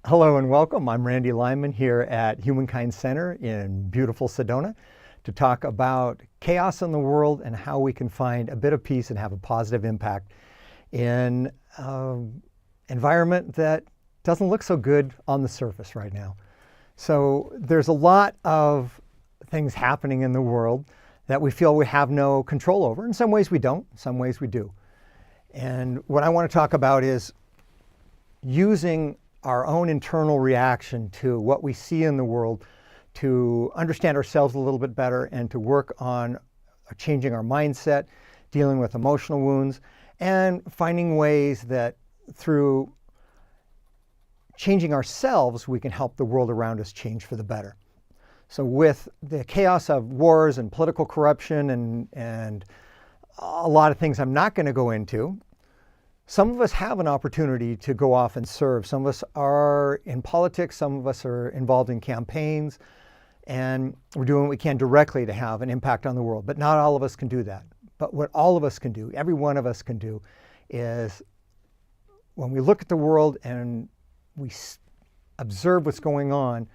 Hello and welcome. I'm Randy Lyman here at Humankind Center in beautiful Sedona to talk about chaos in the world and how we can find a bit of peace and have a positive impact in an environment that doesn't look so good on the surface right now. So there's a lot of things happening in the world that we feel we have no control over. In some ways we don't, in some ways we do. And what I want to talk about is using our own internal reaction to what we see in the world to understand ourselves a little bit better and to work on changing our mindset, dealing with emotional wounds, and finding ways that through changing ourselves, we can help the world around us change for the better. So with the chaos of wars and political corruption and a lot of things I'm not going to go into, some of us have an opportunity to go off and serve. Some of us are in politics, some of us are involved in campaigns, and we're doing what we can directly to have an impact on the world. But not all of us can do that. But what all of us can do, every one of us can do, is when we look at the world and we observe what's going on,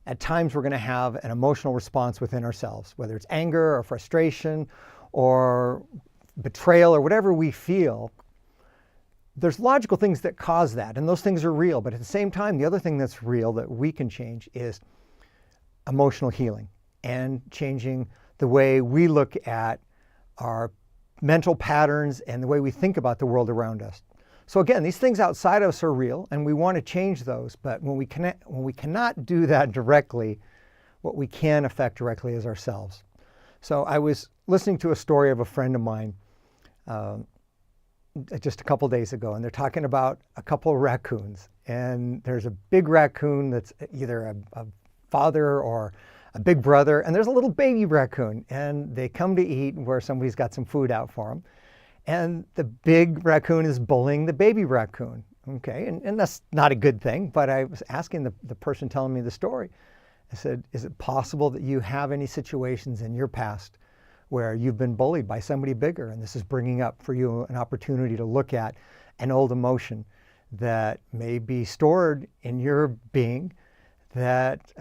at times we're going to have an emotional response within ourselves, whether it's anger or frustration or betrayal or whatever we feel. There's logical things that cause that, and those things are real. But at the same time, the other thing that's real that we can change is emotional healing and changing the way we look at our mental patterns and the way we think about the world around us. So again, these things outside of us are real, and we want to change those. But when we cannot do that directly, what we can affect directly is ourselves. So I was listening to a story of a friend of mine just a couple days ago, and they're talking about a couple of raccoons. And there's a big raccoon that's either a father or a big brother, and there's a little baby raccoon. And they come to eat where somebody's got some food out for them. And the big raccoon is bullying the baby raccoon. Okay, and that's not a good thing, but I was asking the person telling me the story, I said, is it possible that you have any situations in your past where you've been bullied by somebody bigger, and this is bringing up for you an opportunity to look at an old emotion that may be stored in your being that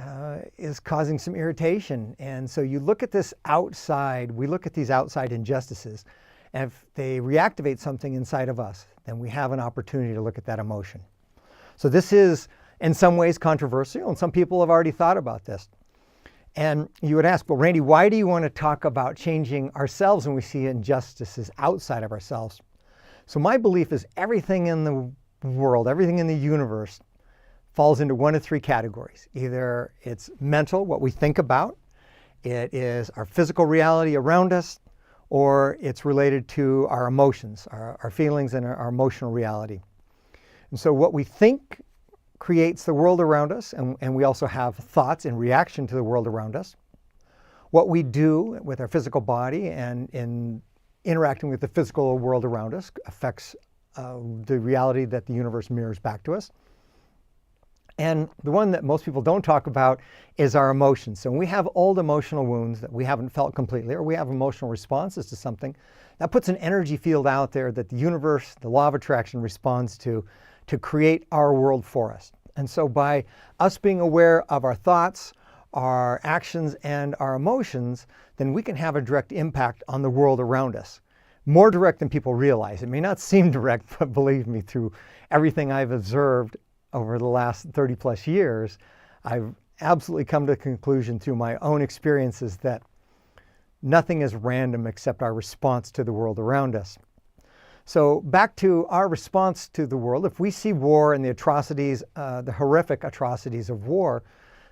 is causing some irritation. And so you look at this outside, we look at these outside injustices, and if they reactivate something inside of us, then we have an opportunity to look at that emotion. So this is in some ways controversial, and some people have already thought about this. And you would ask, well, Randy, why do you want to talk about changing ourselves when we see injustices outside of ourselves? So my belief is everything in the world, everything in the universe falls into one of three categories. Either it's mental, what we think about, it is our physical reality around us, or it's related to our emotions, our feelings and our emotional reality. And so what we think creates the world around us, and we also have thoughts in reaction to the world around us. What we do with our physical body and in interacting with the physical world around us affects the reality that the universe mirrors back to us. And the one that most people don't talk about is our emotions. So when we have old emotional wounds that we haven't felt completely, or we have emotional responses to something, that puts an energy field out there that the universe, the law of attraction, responds to create our world for us. And so by us being aware of our thoughts, our actions, and our emotions, then we can have a direct impact on the world around us. More direct than people realize. It may not seem direct, but believe me, through everything I've observed over the last 30 plus years, I've absolutely come to the conclusion through my own experiences that nothing is random except our response to the world around us. So back to our response to the world, if we see war and the atrocities, the horrific atrocities of war,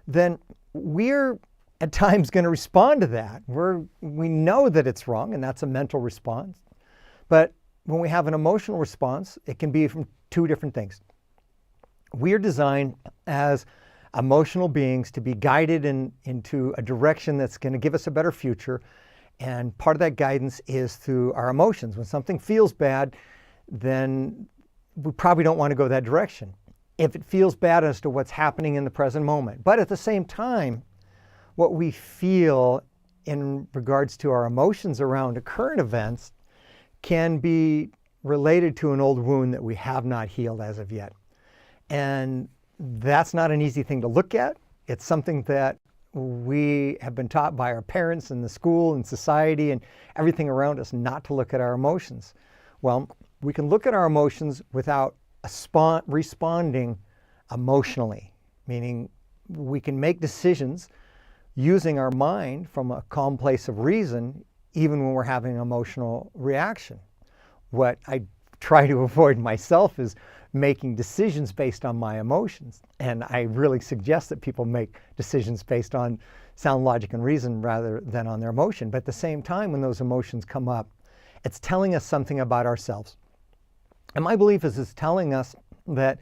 then we're at times going to respond to that. We know that it's wrong, and that's a mental response. But when we have an emotional response, it can be from two different things. We are designed as emotional beings to be guided into a direction that's going to give us a better future. And part of that guidance is through our emotions. When something feels bad, then we probably don't want to go that direction if it feels bad as to what's happening in the present moment. But at the same time, what we feel in regards to our emotions around current events can be related to an old wound that we have not healed as of yet. And that's not an easy thing to look at. It's something that we have been taught by our parents and the school and society and everything around us not to look at our emotions. Well, we can look at our emotions without responding emotionally, meaning we can make decisions using our mind from a calm place of reason, even when we're having an emotional reaction. What I try to avoid myself is making decisions based on my emotions. And I really suggest that people make decisions based on sound logic and reason rather than on their emotion. But at the same time, when those emotions come up, it's telling us something about ourselves. And my belief is it's telling us that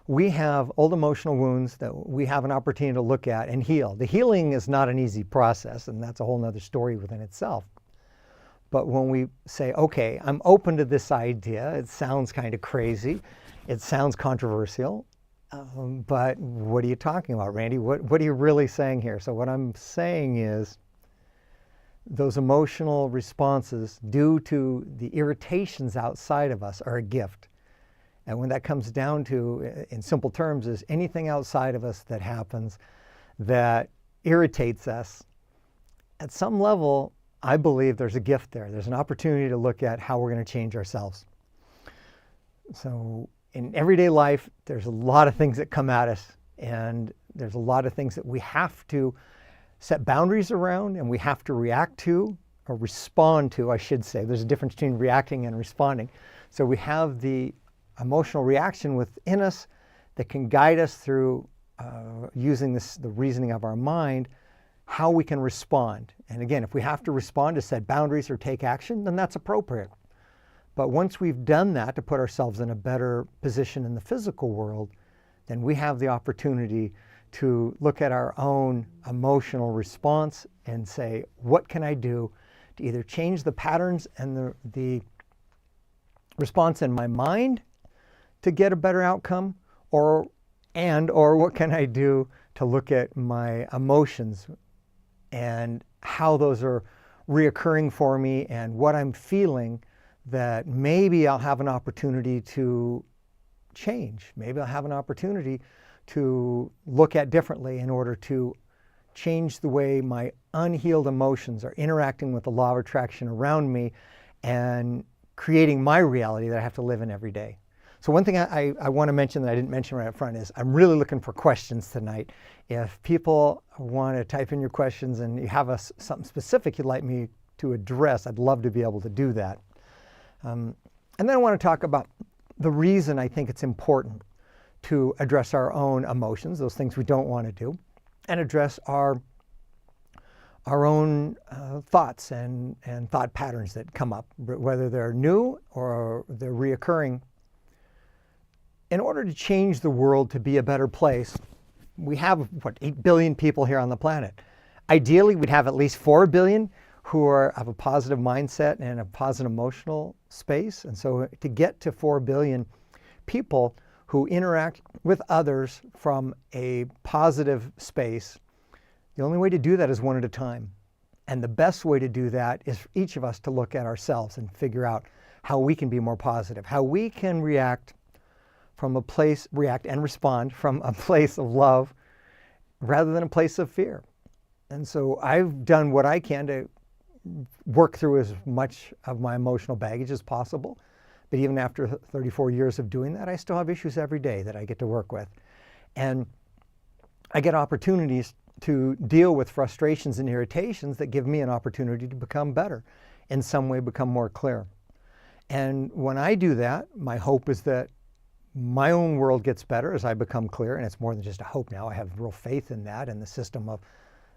we have old emotional wounds that we have an opportunity to look at and heal. The healing is not an easy process, and that's a whole other story within itself. But when we say, okay, I'm open to this idea, it sounds kind of crazy, it sounds controversial, but what are you talking about, Randy? What are you really saying here? So what I'm saying is those emotional responses due to the irritations outside of us are a gift. And when that comes down to, in simple terms, is anything outside of us that happens that irritates us, at some level, I believe there's a gift there. There's an opportunity to look at how we're going to change ourselves. So in everyday life, there's a lot of things that come at us, and there's a lot of things that we have to set boundaries around, and we have to react to, or respond to, I should say. There's a difference between reacting and responding. So we have the emotional reaction within us that can guide us through using the reasoning of our mind, how we can respond. And again, if we have to respond to set boundaries or take action, then that's appropriate. But once we've done that to put ourselves in a better position in the physical world, then we have the opportunity to look at our own emotional response and say, what can I do to either change the patterns and the response in my mind to get a better outcome, or what can I do to look at my emotions and how those are reoccurring for me and what I'm feeling that maybe I'll have an opportunity to change. Maybe I'll have an opportunity to look at differently in order to change the way my unhealed emotions are interacting with the law of attraction around me and creating my reality that I have to live in every day. So one thing I want to mention that I didn't mention right up front is I'm really looking for questions tonight. If people want to type in your questions and you have something specific you'd like me to address, I'd love to be able to do that. And then I want to talk about the reason I think it's important to address our own emotions, those things we don't want to do, and address our own thoughts and thought patterns that come up, whether they're new or they're reoccurring. In order to change the world to be a better place, we have, 8 billion people here on the planet. Ideally, we'd have at least 4 billion who have a positive mindset and a positive emotional space. And so to get to 4 billion people who interact with others from a positive space, the only way to do that is one at a time. And the best way to do that is for each of us to look at ourselves and figure out how we can be more positive, how we can react and respond from a place of love rather than a place of fear. And so I've done what I can to work through as much of my emotional baggage as possible. But even after 34 years of doing that, I still have issues every day that I get to work with. And I get opportunities to deal with frustrations and irritations that give me an opportunity to become better, in some way become more clear. And when I do that, my hope is that my own world gets better as I become clear, and it's more than just a hope now. I have real faith in that, and the system of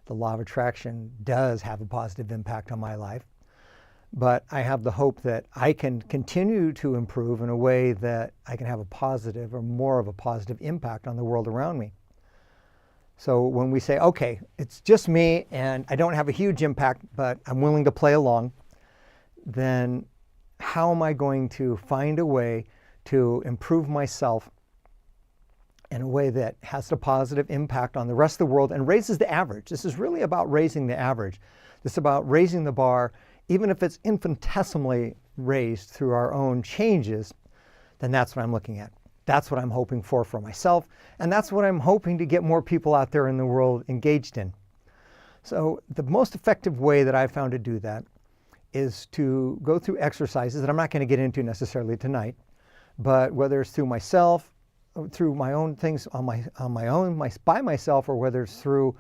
the law of attraction does have a positive impact on my life. But I have the hope that I can continue to improve in a way that I can have a positive or more of a positive impact on the world around me. So when we say, okay, it's just me and I don't have a huge impact, but I'm willing to play along, then how am I going to find a way to improve myself in a way that has a positive impact on the rest of the world and raises the average? This is really about raising the average. This is about raising the bar, even if it's infinitesimally raised through our own changes, then that's what I'm looking at. That's what I'm hoping for myself, and that's what I'm hoping to get more people out there in the world engaged in. So the most effective way that I've found to do that is to go through exercises that I'm not going to get into necessarily tonight, but whether it's through myself, through my own things on my own by myself, or whether it's through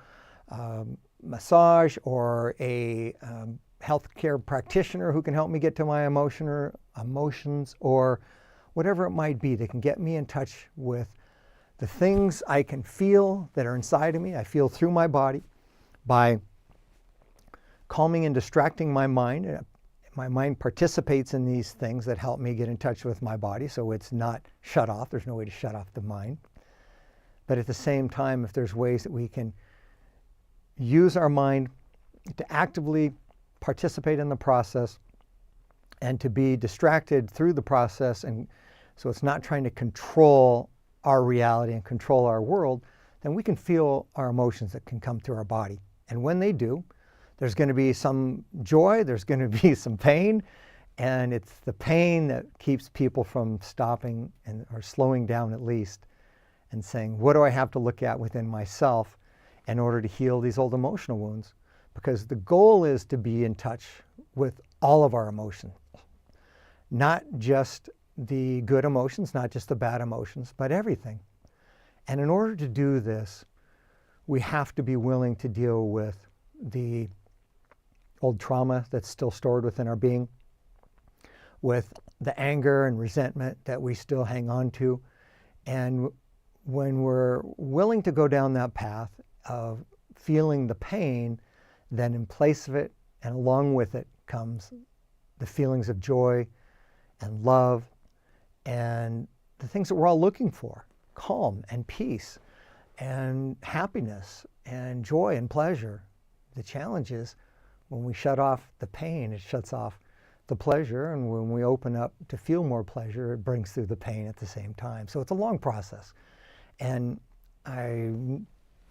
massage or a healthcare practitioner who can help me get to my emotions, or whatever it might be that can get me in touch with the things I can feel that are inside of me. I feel through my body by calming and distracting my mind. My mind participates in these things that help me get in touch with my body, so it's not shut off. There's no way to shut off the mind. But at the same time, if there's ways that we can use our mind to actively participate in the process and to be distracted through the process, and so it's not trying to control our reality and control our world, then we can feel our emotions that can come through our body. And when they do, there's going to be some joy, there's going to be some pain, and it's the pain that keeps people from stopping or slowing down at least and saying, what do I have to look at within myself in order to heal these old emotional wounds? Because the goal is to be in touch with all of our emotions, not just the good emotions, not just the bad emotions, but everything. And in order to do this, we have to be willing to deal with the old trauma that's still stored within our being, with the anger and resentment that we still hang on to. And when we're willing to go down that path of feeling the pain, then in place of it and along with it comes the feelings of joy and love and the things that we're all looking for: calm and peace and happiness and joy and pleasure. The challenge is when we shut off the pain, it shuts off the pleasure, and when we open up to feel more pleasure, it brings through the pain at the same time. So it's a long process, and I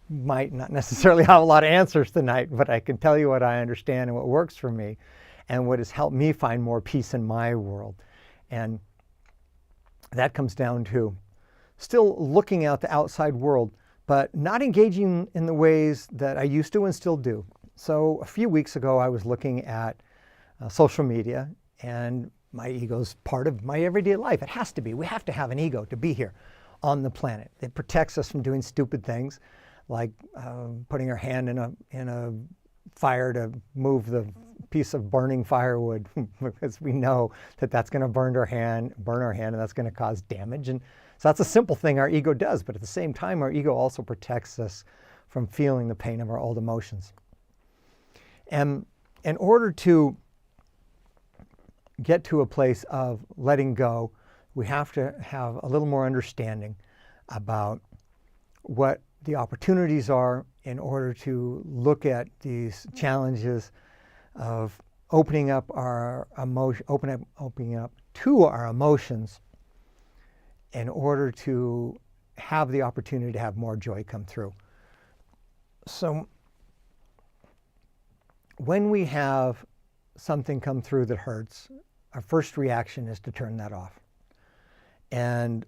might not necessarily have a lot of answers tonight, but I can tell you what I understand and what works for me and what has helped me find more peace in my world. And that comes down to still looking out the outside world, but not engaging in the ways that I used to and still do. So a few weeks ago, I was looking at social media, and my ego's part of my everyday life. It has to be. We have to have an ego to be here on the planet. It protects us from doing stupid things like putting our hand in a fire to move the piece of burning firewood, because we know that that's going to burn our hand, and that's going to cause damage. And so that's a simple thing our ego does, but at the same time, our ego also protects us from feeling the pain of our old emotions. And in order to get to a place of letting go, we have to have a little more understanding about what the opportunities are in order to look at these challenges of opening up our emotion, opening up to our emotions in order to have the opportunity to have more joy come through. So when we have something come through that hurts, our first reaction is to turn that off. And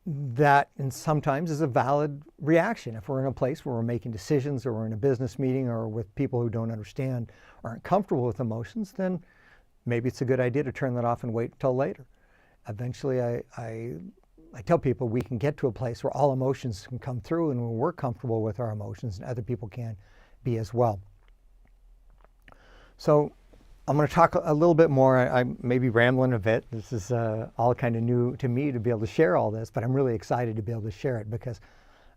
that sometimes is a valid reaction. If we're in a place where we're making decisions, or we're in a business meeting, or with people who don't understand, aren't comfortable with emotions, then maybe it's a good idea to turn that off and wait until later. Eventually, I tell people we can get to a place where all emotions can come through, and when we're comfortable with our emotions, and other people can be as well. So I'm going to talk a little bit more. I may be rambling a bit. This is all kind of new to me to be able to share all this, but I'm really excited to be able to share it because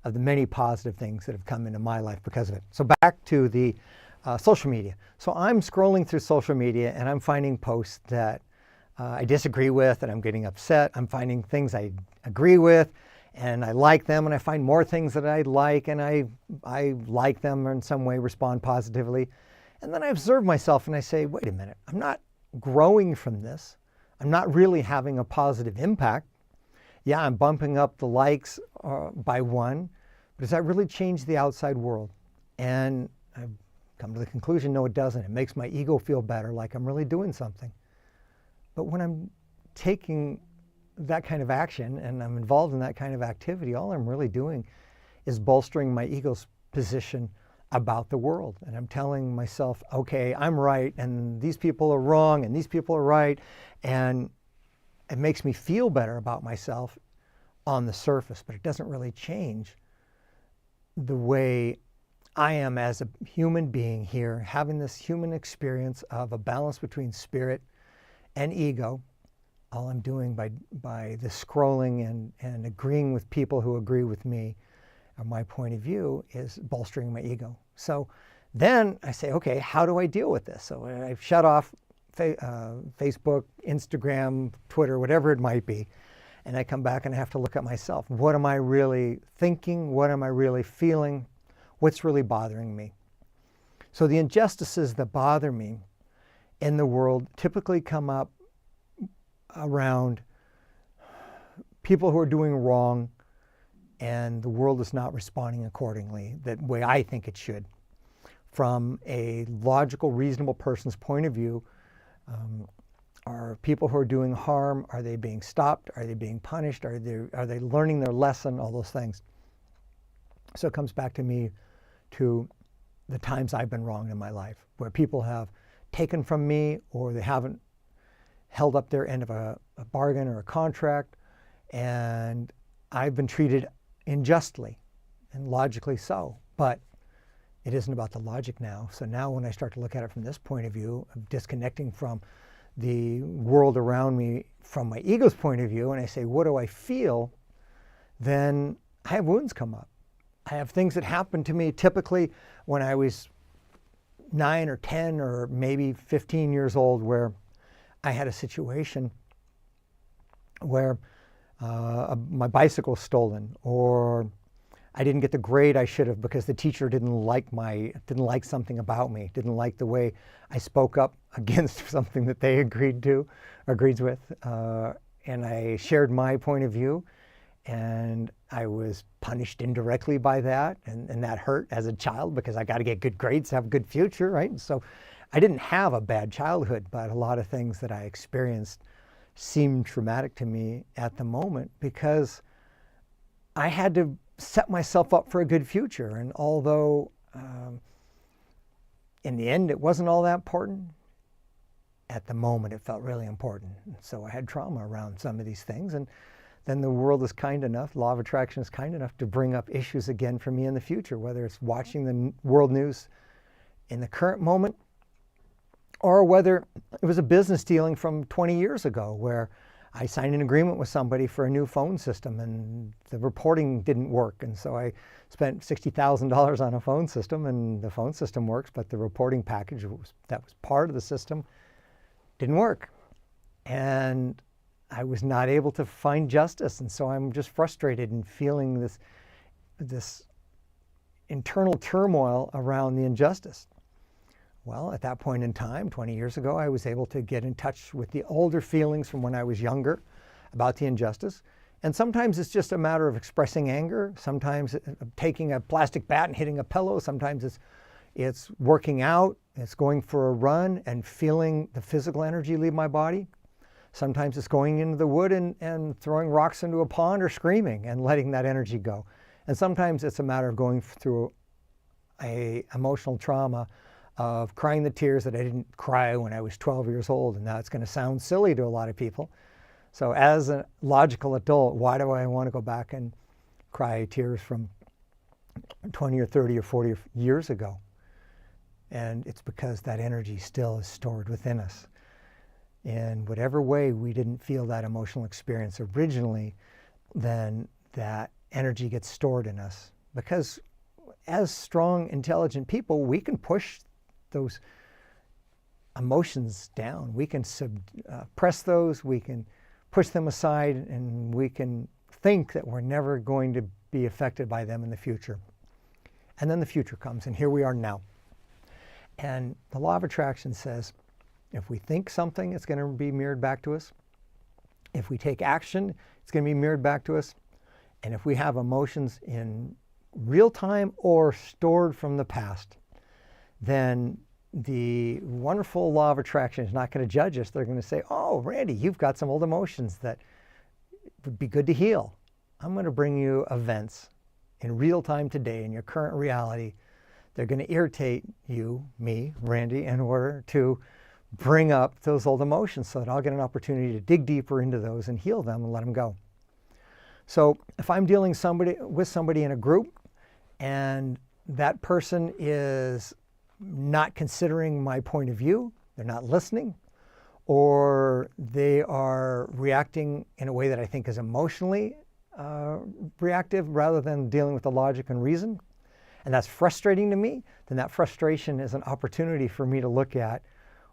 of the many positive things that have come into my life because of it. So back to the social media. So I'm scrolling through social media, and I'm finding posts that I disagree with, and I'm getting upset. I'm finding things I agree with, and I like them, and I find more things that I like, and I like them or in some way respond positively. And then I observe myself and I say, wait a minute, I'm not growing from this. I'm not really having a positive impact. Yeah, I'm bumping up the likes by one, but does that really change the outside world? And I've come to the conclusion, no, it doesn't. It makes my ego feel better, like I'm really doing something. But when I'm taking that kind of action and I'm involved in that kind of activity, all I'm really doing is bolstering my ego's position about the world. And I'm telling myself, okay, I'm right, and these people are wrong, and these people are right. And it makes me feel better about myself on the surface, but it doesn't really change the way I am as a human being here, having this human experience of a balance between spirit and ego. All I'm doing by the scrolling and agreeing with people who agree with me or my point of view is bolstering my ego. So then I say, okay, how do I deal with this? So I've shut off Facebook, Instagram, Twitter, whatever it might be. And I come back and I have to look at myself. What am I really thinking? What am I really feeling? What's really bothering me? So the injustices that bother me in the world typically come up around people who are doing wrong and the world is not responding accordingly the way I think it should. From a logical, reasonable person's point of view, are people who are doing harm, are they being stopped? Are they being punished? Are they learning their lesson? All those things. So it comes back to me to the times I've been wrong in my life, where people have taken from me or they haven't held up their end of a bargain or a contract, and I've been treated unjustly, and logically so. But it isn't about the logic now. So now when I start to look at it from this point of view, of disconnecting from the world around me from my ego's point of view, and I say, what do I feel? Then I have wounds come up. I have things that happened to me typically when I was 9 or 10 or maybe 15 years old, where I had a situation where my bicycle was stolen, or I didn't get the grade I should have because the teacher didn't like something about me, didn't like the way I spoke up against something that they agreed with, and I shared my point of view, and I was punished indirectly by that, and that hurt as a child because I got to get good grades to have a good future, right? And so I didn't have a bad childhood, but a lot of things that I experienced seemed traumatic to me at the moment because I had to set myself up for a good future. And although in the end it wasn't all that important, at the moment it felt really important. So I had trauma around some of these things, and then the world is kind enough, law of attraction is kind enough to bring up issues again for me in the future, whether it's watching the world news in the current moment or whether it was a business dealing from 20 years ago where I signed an agreement with somebody for a new phone system and the reporting didn't work. And so I spent $60,000 on a phone system, and the phone system works, but the reporting package that was part of the system didn't work. And I was not able to find justice. And so I'm just frustrated and feeling this internal turmoil around the injustice. Well, at that point in time, 20 years ago, I was able to get in touch with the older feelings from when I was younger about the injustice. And sometimes it's just a matter of expressing anger. Sometimes taking a plastic bat and hitting a pillow. Sometimes it's working out. It's going for a run and feeling the physical energy leave my body. Sometimes it's going into the wood and throwing rocks into a pond or screaming and letting that energy go. And sometimes it's a matter of going through a emotional trauma of crying the tears that I didn't cry when I was 12 years old. And now it's going to sound silly to a lot of people. So as a logical adult, why do I want to go back and cry tears from 20 or 30 or 40 years ago? And it's because that energy still is stored within us. In whatever way we didn't feel that emotional experience originally, then that energy gets stored in us. Because as strong, intelligent people, we can push those emotions down. We can suppress those, we can push them aside, and we can think that we're never going to be affected by them in the future. And then the future comes, and here we are now. And the law of attraction says, if we think something, it's going to be mirrored back to us. If we take action, it's going to be mirrored back to us. And if we have emotions in real time or stored from the past, then the wonderful law of attraction is not going to judge us. They're going to say, oh, Randy, you've got some old emotions that would be good to heal. I'm going to bring you events in real time today in your current reality. They're going to irritate you, me, Randy, in order to bring up those old emotions so that I'll get an opportunity to dig deeper into those and heal them and let them go. So if I'm dealing with somebody in a group and that person is not considering my point of view, they're not listening, or they are reacting in a way that I think is emotionally reactive rather than dealing with the logic and reason, and that's frustrating to me, then that frustration is an opportunity for me to look at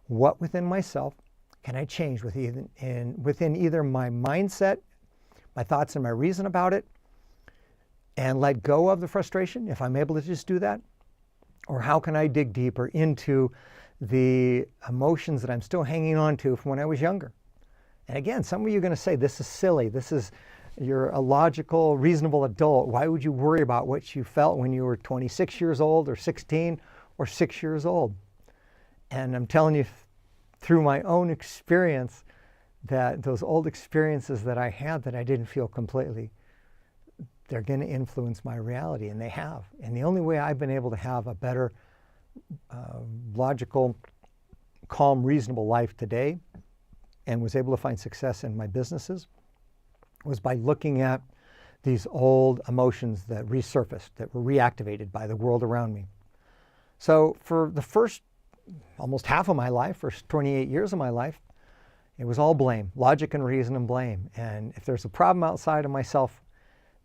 what within myself can I change within either my mindset, my thoughts and my reason about it, and let go of the frustration if I'm able to just do that, or how can I dig deeper into the emotions that I'm still hanging on to from when I was younger. And again, some of you are going to say, this is silly. You're a logical, reasonable adult. Why would you worry about what you felt when you were 26 years old or 16 or 6 years old? And I'm telling you through my own experience that those old experiences that I had that I didn't feel completely, they're going to influence my reality, and they have. And the only way I've been able to have a better, logical, calm, reasonable life today and was able to find success in my businesses was by looking at these old emotions that resurfaced, that were reactivated by the world around me. So for the first almost half of my life, first 28 years of my life, it was all blame, logic and reason and blame. And if there's a problem outside of myself,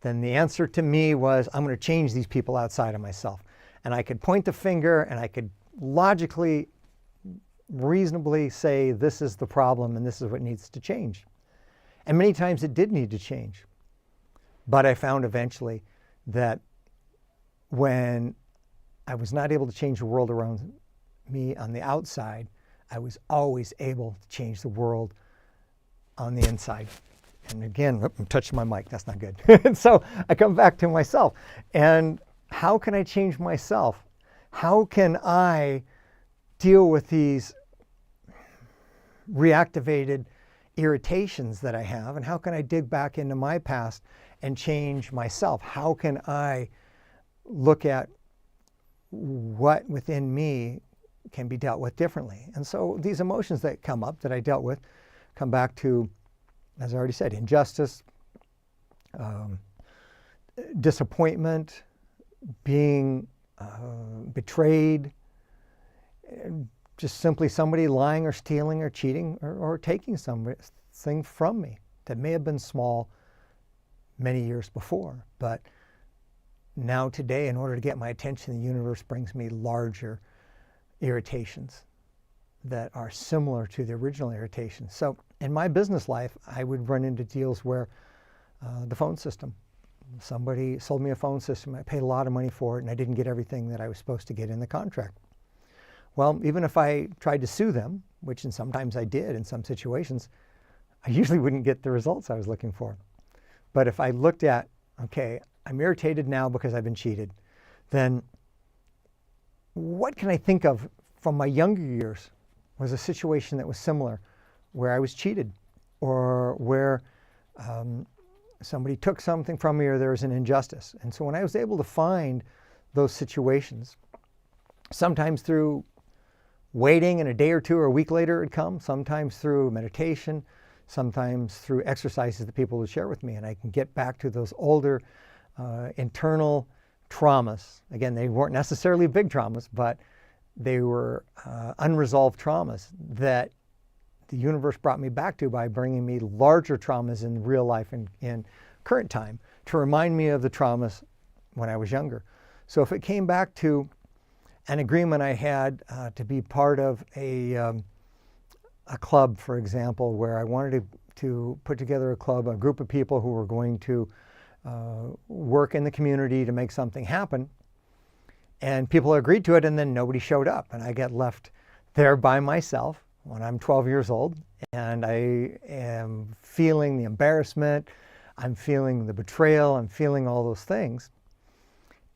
then the answer to me was, I'm going to change these people outside of myself. And I could point the finger and I could logically, reasonably say, this is the problem and this is what needs to change. And many times it did need to change. But I found eventually that when I was not able to change the world around me on the outside, I was always able to change the world on the inside. And again, I'm touching my mic, that's not good. And so I come back to myself. And how can I change myself? How can I deal with these reactivated irritations that I have? And how can I dig back into my past and change myself? How can I look at what within me can be dealt with differently? And so these emotions that come up that I dealt with come back to, as I already said, injustice, disappointment, being betrayed, just simply somebody lying or stealing or cheating or taking something from me that may have been small many years before. But now today, in order to get my attention, the universe brings me larger irritations that are similar to the original irritations. So in my business life, I would run into deals where the phone system, somebody sold me a phone system, I paid a lot of money for it, and I didn't get everything that I was supposed to get in the contract. Well, even if I tried to sue them, which sometimes I did in some situations, I usually wouldn't get the results I was looking for. But if I looked at, okay, I'm irritated now because I've been cheated, then what can I think of from my younger years was a situation that was similar, where I was cheated, or where somebody took something from me, or there was an injustice. And so when I was able to find those situations, sometimes through waiting, and a day or two or a week later it would come, sometimes through meditation, sometimes through exercises that people would share with me, and I can get back to those older internal traumas. Again, they weren't necessarily big traumas, but they were unresolved traumas that the universe brought me back to by bringing me larger traumas in real life and in current time to remind me of the traumas when I was younger. So if it came back to an agreement I had to be part of a club, for example, where I wanted to put together a club, a group of people who were going to work in the community to make something happen, and people agreed to it, and then nobody showed up, and I got left there by myself when I'm 12 years old, and I am feeling the embarrassment, I'm feeling the betrayal, I'm feeling all those things.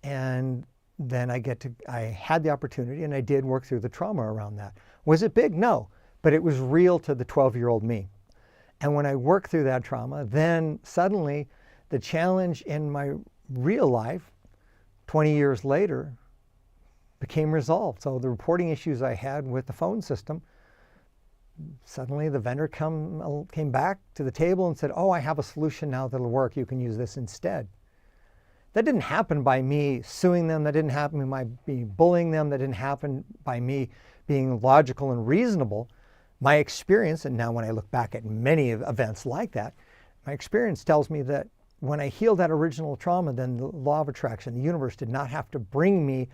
And then I had the opportunity, and I did work through the trauma around that. Was it big? No, but it was real to the 12-year-old me. And when I work through that trauma, then suddenly the challenge in my real life, 20 years later, became resolved. So the reporting issues I had with the phone system, suddenly the vendor came back to the table and said, oh, I have a solution now that'll work. You can use this instead. That didn't happen by me suing them. That didn't happen by me bullying them. That didn't happen by me being logical and reasonable. My experience, and now when I look back at many events like that, my experience tells me that when I healed that original trauma, then the law of attraction, the universe did not have to bring me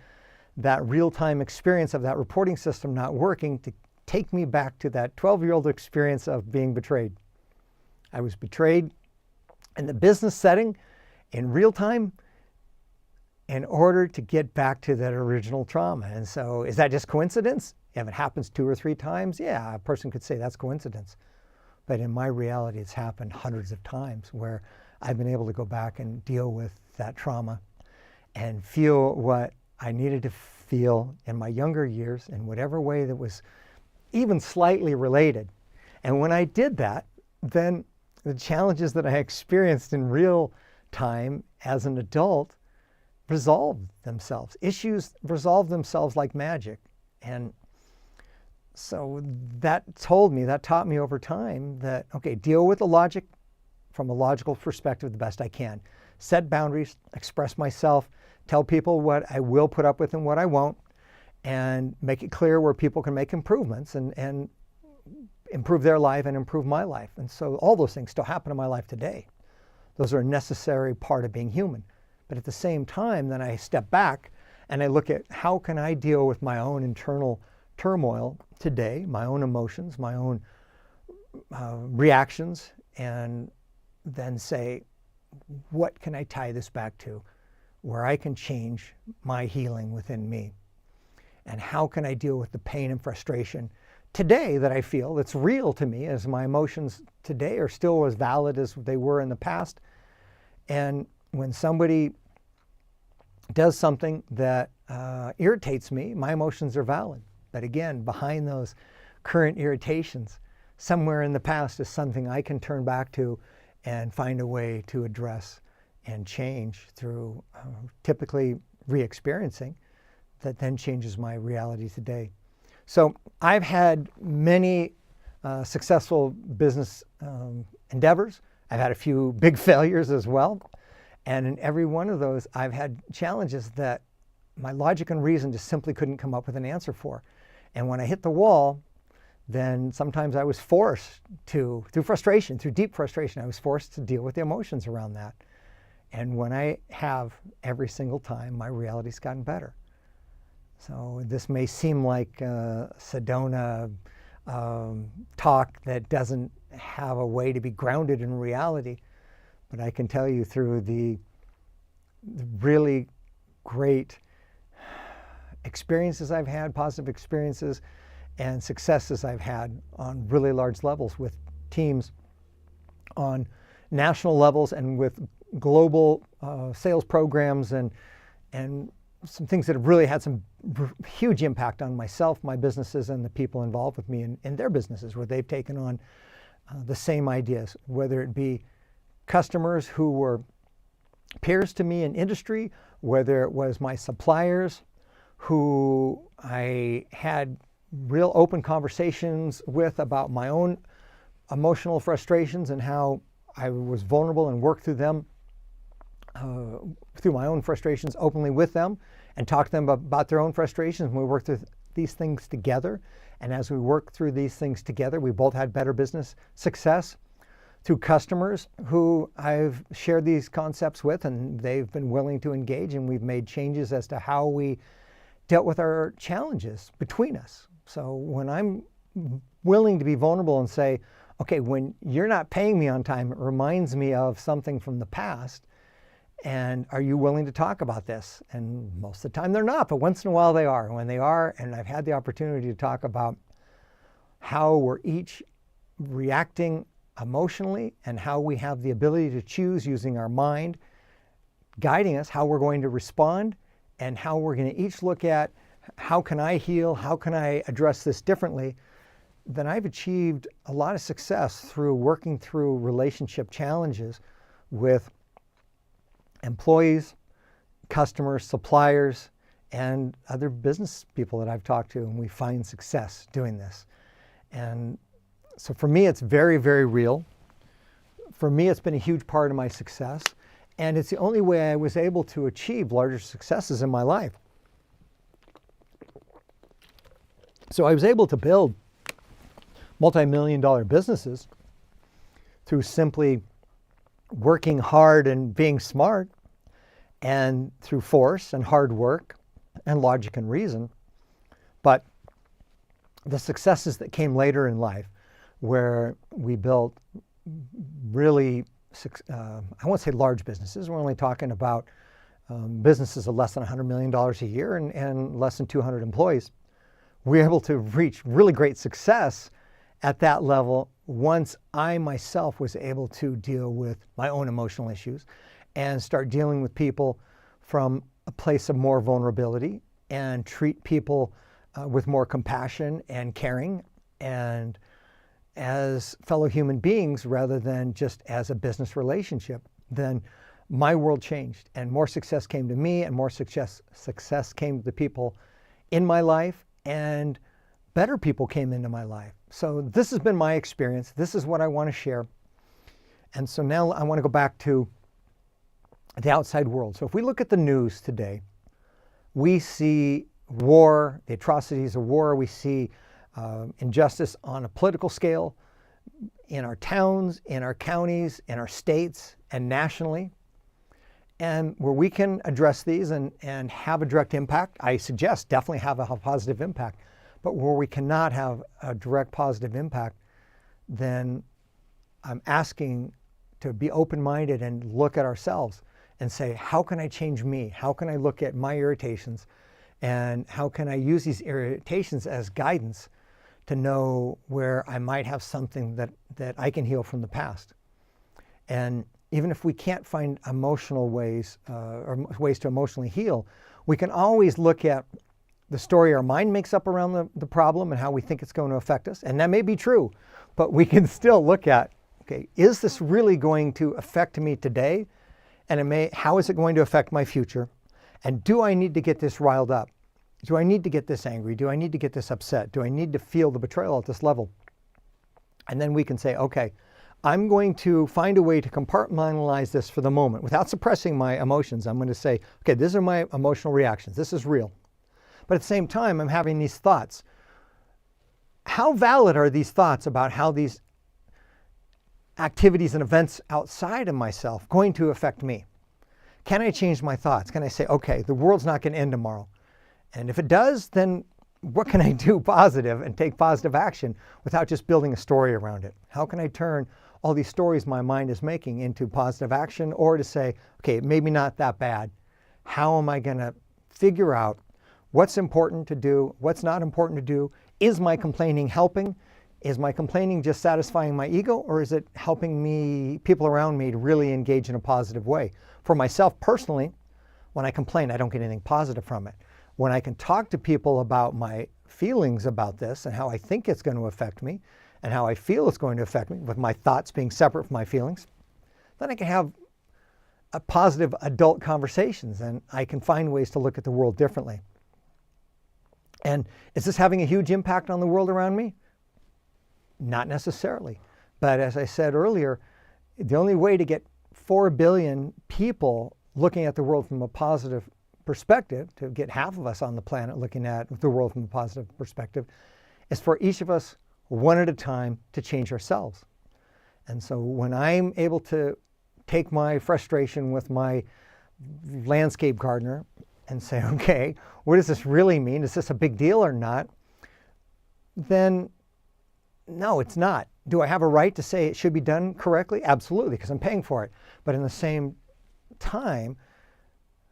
that real-time experience of that reporting system not working to take me back to that 12-year-old experience of being betrayed. I was betrayed in the business setting in real time in order to get back to that original trauma. And so is that just coincidence? If it happens 2 or 3 times, yeah, a person could say that's coincidence. But in my reality, it's happened hundreds of times where I've been able to go back and deal with that trauma and feel what I needed to feel in my younger years in whatever way that was even slightly related. And when I did that, then the challenges that I experienced in real time as an adult resolved themselves. Issues resolved themselves like magic. And so that taught me over time that, okay, deal with the logic from a logical perspective the best I can. Set boundaries, express myself, tell people what I will put up with and what I won't, and make it clear where people can make improvements and improve their life and improve my life. And so all those things still happen in my life today. Those are a necessary part of being human. But at the same time, then I step back and I look at how can I deal with my own internal turmoil today, my own emotions, my own reactions, and then say, what can I tie this back to where I can change my healing within me? And how can I deal with the pain and frustration today that I feel that's real to me, as my emotions today are still as valid as they were in the past? And when somebody does something that irritates me, my emotions are valid. But again, behind those current irritations, somewhere in the past is something I can turn back to and find a way to address and change through typically re-experiencing that then changes my reality today. So I've had many successful business endeavors. I've had a few big failures as well. And in every one of those, I've had challenges that my logic and reason just simply couldn't come up with an answer for. And when I hit the wall, then sometimes I was forced to, through frustration, through deep frustration, I was forced to deal with the emotions around that. And when I have, every single time, my reality's gotten better. So this may seem like Sedona talk that doesn't have a way to be grounded in reality, but I can tell you through the really great experiences I've had, positive experiences, and successes I've had on really large levels with teams on national levels and with global sales programs and some things that have really had some huge impact on myself, my businesses, and the people involved with me in their businesses, where they've taken on the same ideas, whether it be customers who were peers to me in industry, whether it was my suppliers who I had real open conversations with about my own emotional frustrations and how I was vulnerable and worked through them, through my own frustrations openly with them, and talked to them about their own frustrations. And we worked through these things together. And as we worked through these things together, we both had better business success. Through customers who I've shared these concepts with, and they've been willing to engage, and we've made changes as to how we dealt with our challenges between us. So when I'm willing to be vulnerable and say, okay, when you're not paying me on time, it reminds me of something from the past, and are you willing to talk about this? And most of the time they're not, but once in a while they are. And when they are, and I've had the opportunity to talk about how we're each reacting emotionally and how we have the ability to choose using our mind, guiding us how we're going to respond, and how we're going to each look at how can I heal, how can I address this differently, then I've achieved a lot of success through working through relationship challenges with employees, customers, suppliers, and other business people that I've talked to, and we find success doing this. And so for me, it's very, very real. For me, it's been a huge part of my success, and it's the only way I was able to achieve larger successes in my life. So I was able to build multi-million-dollar businesses through simply working hard and being smart, and through force and hard work and logic and reason. But the successes that came later in life, where we built really, I won't say large businesses, we're only talking about businesses of less than $100 million a year and less than 200 employees. We were able to reach really great success at that level once I myself was able to deal with my own emotional issues and start dealing with people from a place of more vulnerability and treat people with more compassion and caring and as fellow human beings rather than just as a business relationship. Then my world changed and more success came to me and more success came to the people in my life, and better people came into my life. So this has been my experience. This is what I want to share. And so now I want to go back to the outside world. So if we look at the news today, we see war, the atrocities of war. We see injustice on a political scale in our towns, in our counties, in our states, and nationally. And where we can address these and have a direct impact, I suggest definitely have a positive impact. But where we cannot have a direct positive impact, then I'm asking to be open-minded and look at ourselves and say, how can I change me? How can I look at my irritations? And how can I use these irritations as guidance to know where I might have something that I can heal from the past? And even if we can't find emotional ways or ways to emotionally heal, we can always look at the story our mind makes up around the problem and how we think it's going to affect us. And that may be true, but we can still look at, okay, is this really going to affect me today? And how is it going to affect my future? And do I need to get this riled up? Do I need to get this angry? Do I need to get this upset? Do I need to feel the betrayal at this level? And then we can say, okay, I'm going to find a way to compartmentalize this for the moment without suppressing my emotions. I'm going to say, okay, these are my emotional reactions. This is real. But at the same time, I'm having these thoughts. How valid are these thoughts about how these activities and events outside of myself going to affect me? Can I change my thoughts? Can I say, okay, the world's not going to end tomorrow? And if it does, then what can I do positive and take positive action without just building a story around it? How can I turn all these stories my mind is making into positive action, or to say, okay, maybe not that bad. How am I going to figure out what's important to do, what's not important to do? Is my complaining helping? Is my complaining just satisfying my ego, or is it helping me, people around me, to really engage in a positive way? For myself personally, when I complain, I don't get anything positive from it. When I can talk to people about my feelings about this and how I think it's going to affect me and how I feel it's going to affect me, with my thoughts being separate from my feelings, then I can have a positive adult conversations and I can find ways to look at the world differently. And is this having a huge impact on the world around me? Not necessarily. But as I said earlier, the only way to get 4 billion people looking at the world from a positive perspective, to get half of us on the planet looking at the world from a positive perspective, is for each of us, one at a time, to change ourselves. And so when I'm able to take my frustration with my landscape gardener and say, okay, what does this really mean? Is this a big deal or not? Then no, it's not. Do I have a right to say it should be done correctly? Absolutely, because I'm paying for it. But in the same time,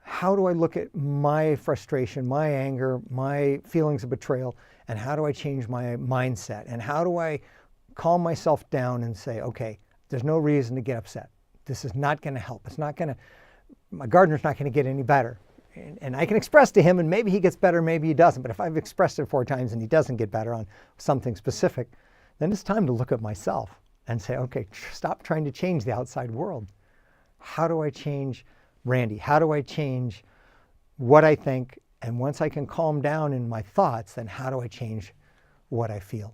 how do I look at my frustration, my anger, my feelings of betrayal, and how do I change my mindset? And how do I calm myself down and say, okay, there's no reason to get upset. This is not going to help. It's not going to, my gardener's not going to get any better. and I can express to him, and maybe he gets better, maybe he doesn't. But if I've expressed it 4 times and he doesn't get better on something specific, then it's time to look at myself and say, okay, stop trying to change the outside world. How do I change Randy? How do I change what I think? And once I can calm down in my thoughts, then how do I change what I feel?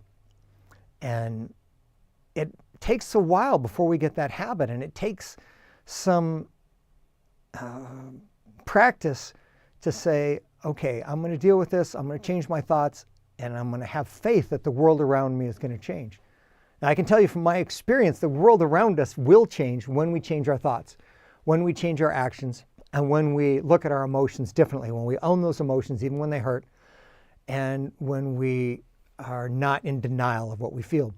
And it takes a while before we get that habit, and it takes some practice to say, okay, I'm going to deal with this, I'm going to change my thoughts, and I'm going to have faith that the world around me is going to change. Now, I can tell you from my experience, the world around us will change when we change our thoughts, when we change our actions, and when we look at our emotions differently, when we own those emotions even when they hurt, and when we are not in denial of what we feel.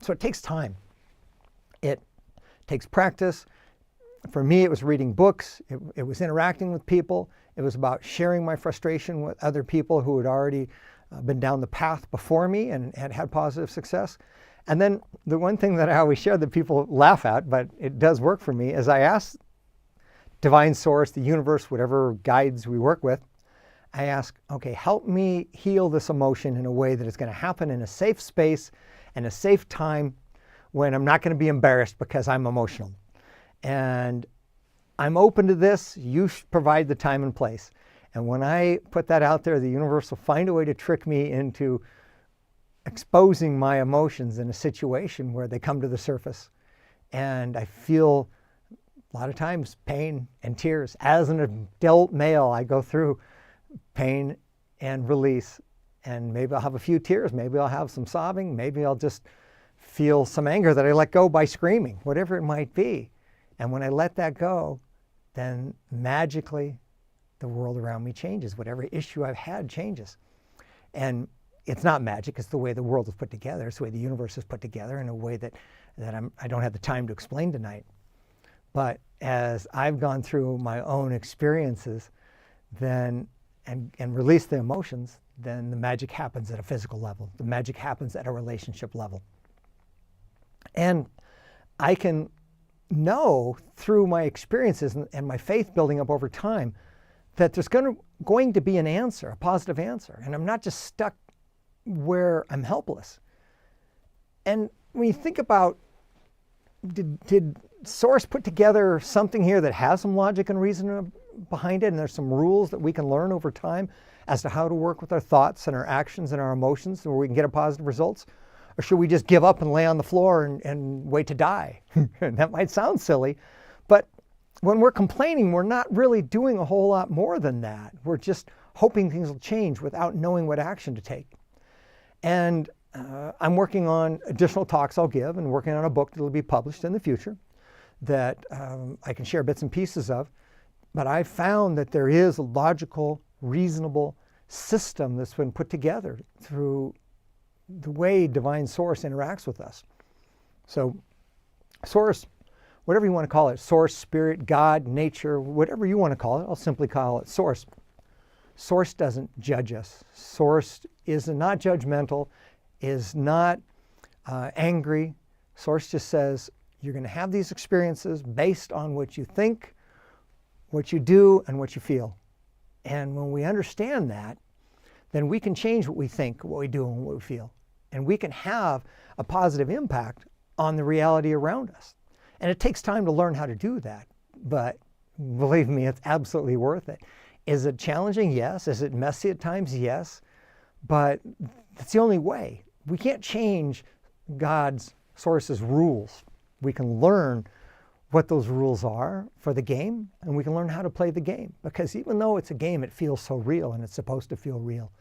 So it takes time. It takes practice. For me, it was reading books. It was interacting with people. It was about sharing my frustration with other people who had already been down the path before me and had had positive success. And then the one thing that I always share that people laugh at, but it does work for me, is I ask Divine Source, the universe, whatever guides we work with, I ask, okay, help me heal this emotion in a way that is going to happen in a safe space and a safe time when I'm not going to be embarrassed because I'm emotional. And I'm open to this. You provide the time and place. And when I put that out there, the universe will find a way to trick me into exposing my emotions in a situation where they come to the surface. And I feel a lot of times pain and tears. As an adult male, I go through pain and release. And maybe I'll have a few tears. Maybe I'll have some sobbing. Maybe I'll just feel some anger that I let go by screaming, whatever it might be. And when I let that go, then magically the world around me changes. Whatever issue I've had changes. And it's not magic. It's the way the world is put together. It's the way the universe is put together in a way that I don't have the time to explain tonight. But as I've gone through my own experiences then and release the emotions, then the magic happens at a physical level. The magic happens at a relationship level. And I can know through my experiences and my faith building up over time that there's going to be an answer, a positive answer. And I'm not just stuck where I'm helpless. And when you think about, did Source put together something here that has some logic and reason behind it, and there's some rules that we can learn over time as to how to work with our thoughts and our actions and our emotions where we can get positive results? Or should we just give up and lay on the floor and wait to die? That might sound silly, but when we're complaining, we're not really doing a whole lot more than that. We're just hoping things will change without knowing what action to take. And I'm working on additional talks I'll give and working on a book that will be published in the future that I can share bits and pieces of. But I found that there is a logical, reasonable system that's been put together through the way Divine Source interacts with us. So Source, whatever you want to call it, Source, Spirit, God, Nature, whatever you want to call it, I'll simply call it Source. Source doesn't judge us. Source is not judgmental, is not angry. Source just says, you're going to have these experiences based on what you think, what you do, and what you feel. And when we understand that, then we can change what we think, what we do, and what we feel. And we can have a positive impact on the reality around us. And it takes time to learn how to do that. But believe me, it's absolutely worth it. Is it challenging? Yes. Is it messy at times? Yes. But that's the only way. We can't change God's Source's rules. We can learn what those rules are for the game, and we can learn how to play the game. Because even though it's a game, it feels so real, and it's supposed to feel real.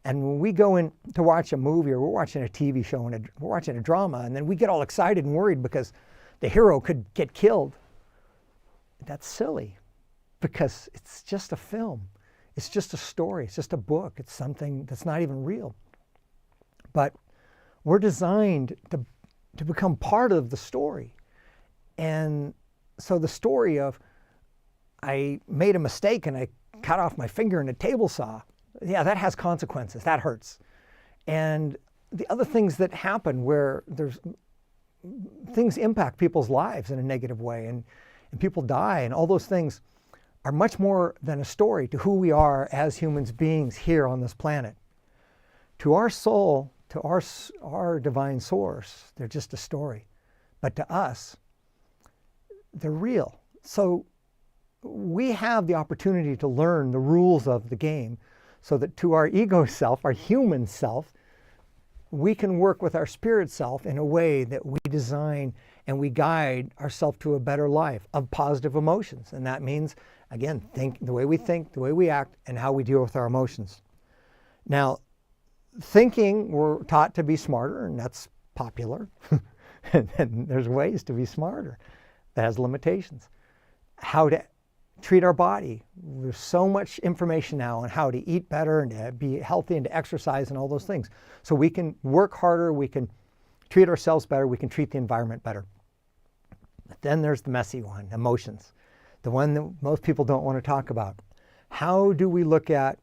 And when we go in to watch a movie, or we're watching a TV show, and we're watching a drama, and then we get all excited and worried because the hero could get killed, that's silly. Because it's just a film. It's just a story. It's just a book. It's something that's not even real. But we're designed to become part of the story. And so the story of, I made a mistake and I cut off my finger in a table saw, yeah, that has consequences. That hurts. And the other things that happen where things impact people's lives in a negative way, and people die, and all those things, are much more than a story to who we are as human beings here on this planet. To our soul, to our divine source, they're just a story. But to us, they're real. So we have the opportunity to learn the rules of the game so that to our ego self, our human self, we can work with our spirit self in a way that we design and we guide ourselves to a better life of positive emotions. And that means, again, the way we think, the way we act, and how we deal with our emotions. Now, thinking, we're taught to be smarter, and that's popular. And there's ways to be smarter. That has limitations. How to treat our body. There's so much information now on how to eat better and to be healthy and to exercise and all those things. So we can work harder, we can treat ourselves better, we can treat the environment better. But then there's the messy one, emotions. The one that most people don't want to talk about. How do we look at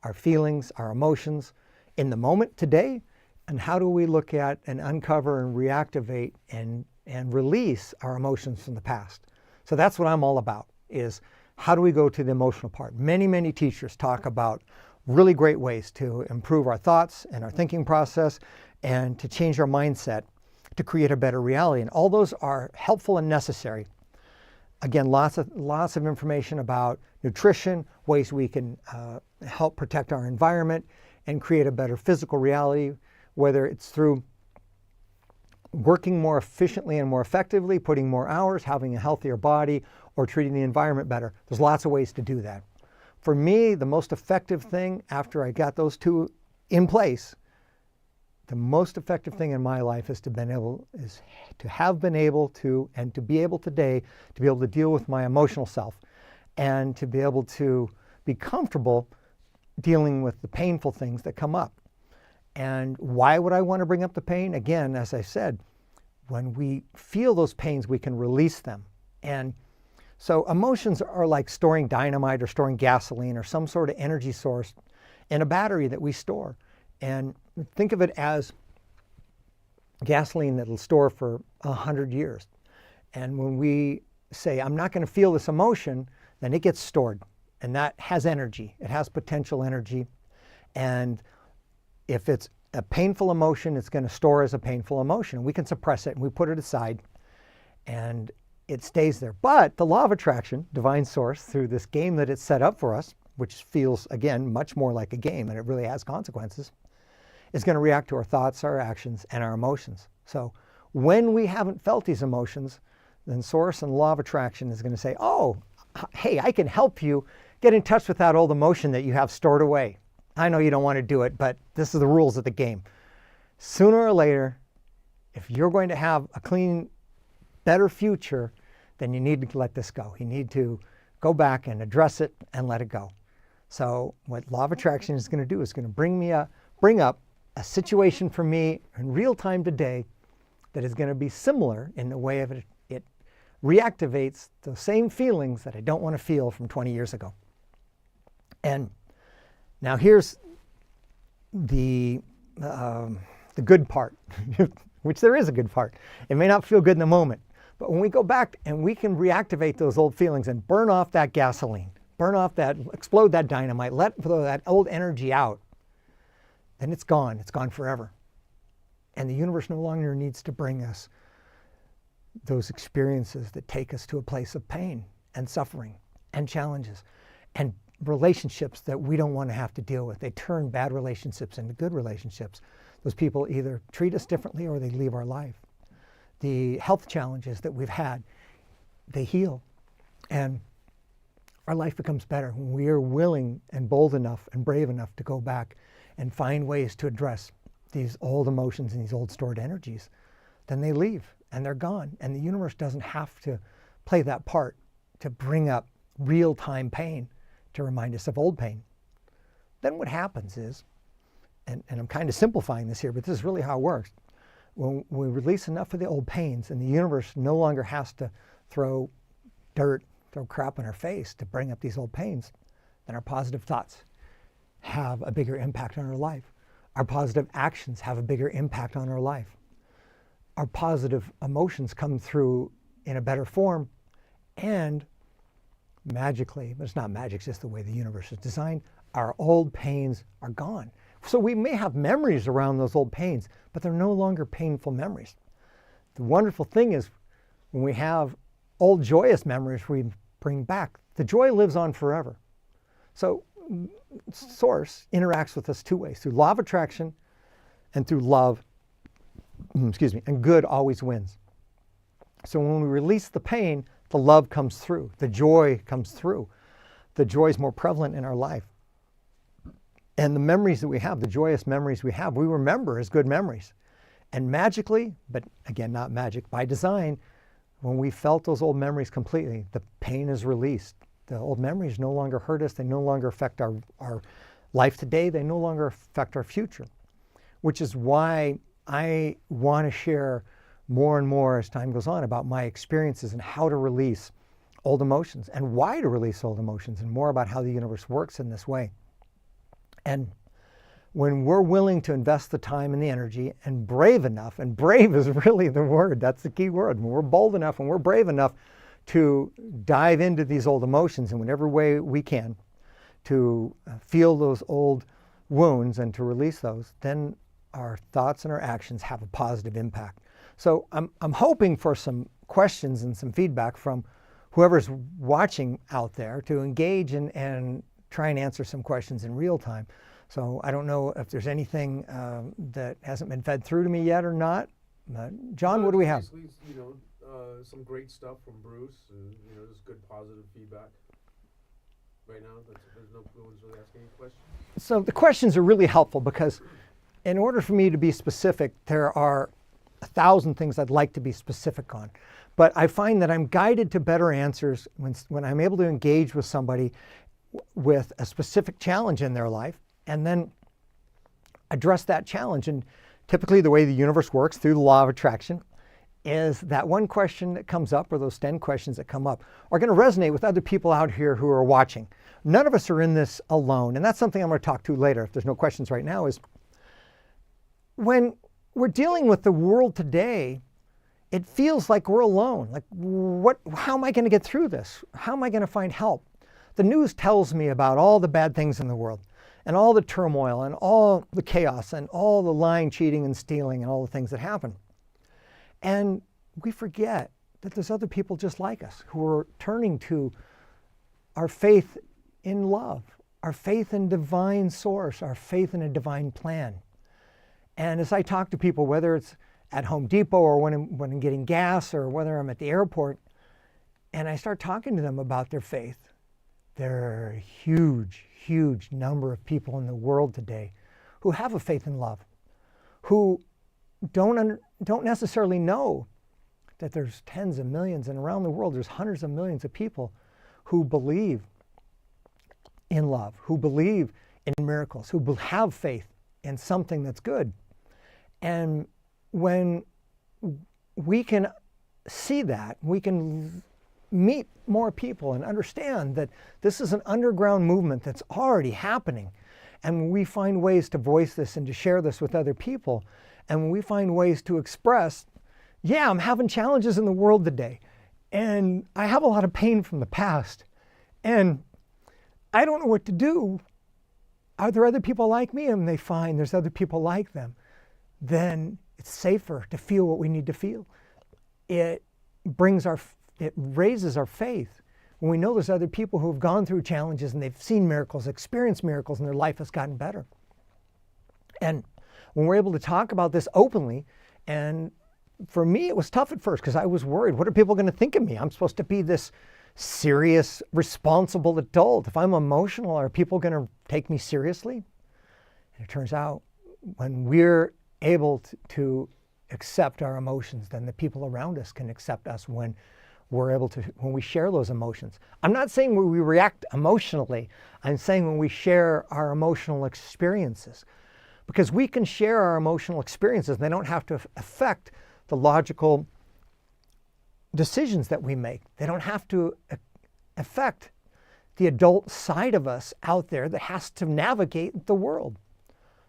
our feelings, our emotions in the moment today? And how do we look at and uncover and reactivate and release our emotions from the past? So that's what I'm all about, is how do we go to the emotional part? Many, many teachers talk about really great ways to improve our thoughts and our thinking process and to change our mindset to create a better reality. And all those are helpful and necessary. Again, lots of information about nutrition, ways we can help protect our environment and create a better physical reality, whether it's through working more efficiently and more effectively, putting more hours, having a healthier body, or treating the environment better. There's lots of ways to do that. For me, the most effective thing after I got those two in place, the most effective thing in my life is to have been able to, and to be able today, to be able to deal with my emotional self and to be able to be comfortable dealing with the painful things that come up. And why would I want to bring up the pain? Again, as I said, when we feel those pains, we can release them. And so emotions are like storing dynamite or storing gasoline or some sort of energy source in a battery that we store. And think of it as gasoline that'll store for 100 years. And when we say, I'm not going to feel this emotion, then it gets stored. And that has energy. It has potential energy. And if it's a painful emotion, it's going to store as a painful emotion. We can suppress it and we put it aside and it stays there. But the law of attraction, divine source, through this game that it's set up for us, which feels, again, much more like a game and it really has consequences, is going to react to our thoughts, our actions, and our emotions. So when we haven't felt these emotions, then source and law of attraction is going to say, oh, hey, I can help you get in touch with that old emotion that you have stored away. I know you don't want to do it, but this is the rules of the game. Sooner or later, if you're going to have a clean, better future, then you need to let this go. You need to go back and address it and let it go. So what law of attraction is going to do is going to bring up a situation for me in real time today that is going to be similar in the way of it reactivates the same feelings that I don't want to feel from 20 years ago. And now here's the good part, which there is a good part. It may not feel good in the moment, but when we go back and we can reactivate those old feelings and burn off that gasoline, explode that dynamite, let that old energy out, then it's gone forever. And the universe no longer needs to bring us those experiences that take us to a place of pain and suffering and challenges and relationships that we don't want to have to deal with. They turn bad relationships into good relationships. Those people either treat us differently or they leave our life. The health challenges that we've had, they heal. And our life becomes better when we are willing and bold enough and brave enough to go back and find ways to address these old emotions and these old stored energies. Then they leave and they're gone. And the universe doesn't have to play that part to bring up real-time pain to remind us of old pain. Then what happens is, and I'm kind of simplifying this here, but this is really how it works. When we release enough of the old pains and the universe no longer has to throw dirt, throw crap in our face to bring up these old pains, then our positive thoughts have a bigger impact on our life. Our positive actions have a bigger impact on our life. Our positive emotions come through in a better form, and magically, but it's not magic, it's just the way the universe is designed, our old pains are gone. So we may have memories around those old pains, but they're no longer painful memories. The wonderful thing is when we have old joyous memories we bring back, the joy lives on forever. So Source interacts with us two ways, through law of attraction and through love, and good always wins. So when we release the pain, the love comes through, the joy comes through. The joy is more prevalent in our life. And the memories that we have, the joyous memories we have, we remember as good memories. And magically, but again, not magic, by design, when we felt those old memories completely, the pain is released. The old memories no longer hurt us. They no longer affect our life today. They no longer affect our future, which is why I want to share more and more as time goes on about my experiences and how to release old emotions and why to release old emotions, and more about how the universe works in this way. And when we're willing to invest the time and the energy and brave enough, and brave is really the word, that's the key word. When we're bold enough, when we're brave enough to dive into these old emotions in whatever way we can, to feel those old wounds and to release those, then our thoughts and our actions have a positive impact. So I'm hoping for some questions and some feedback from whoever's watching out there to engage and try and answer some questions in real time. So I don't know if there's anything that hasn't been fed through to me yet or not. John, what do we have? Some great stuff from Bruce, and just good positive feedback. Right now, there's no one's really asking any questions. So the questions are really helpful because in order for me to be specific, there are 1,000 things I'd like to be specific on. But I find that I'm guided to better answers when I'm able to engage with somebody with a specific challenge in their life and then address that challenge. And typically the way the universe works through the law of attraction is that one question that comes up, or those 10 questions that come up, are going to resonate with other people out here who are watching. None of us are in this alone. And that's something I'm going to talk to later, if there's no questions right now, is when we're dealing with the world today, it feels like we're alone. Like, how am I going to get through this? How am I going to find help? The news tells me about all the bad things in the world and all the turmoil and all the chaos and all the lying, cheating, and stealing and all the things that happen. And we forget that there's other people just like us who are turning to our faith in love, our faith in divine source, our faith in a divine plan. And as I talk to people, whether it's at Home Depot or when I'm getting gas or whether I'm at the airport, and I start talking to them about their faith, there are a huge, huge number of people in the world today who have a faith in love, who don't necessarily know that there's tens of millions, and around the world there's hundreds of millions of people who believe in love, who believe in miracles, who have faith in something that's good. And when we can see that, we can meet more people and understand that this is an underground movement that's already happening. And when we find ways to voice this and to share this with other people, and when we find ways to express, yeah, I'm having challenges in the world today, and I have a lot of pain from the past, and I don't know what to do. Are there other people like me? And they find there's other people like them. Then it's safer to feel what we need to feel. It raises our faith when we know there's other people who have gone through challenges and they've seen miracles, experienced miracles, and their life has gotten better. And when we're able to talk about this openly, and for me it was tough at first because I was worried, what are people going to think of me? I'm supposed to be this serious, responsible adult. If I'm emotional, are people going to take me seriously? And it turns out when we're able to accept our emotions, then the people around us can accept us when we share those emotions. I'm not saying when we react emotionally. I'm saying when we share our emotional experiences. Because we can share our emotional experiences and they don't have to affect the logical decisions that we make. They don't have to affect the adult side of us out there that has to navigate the world.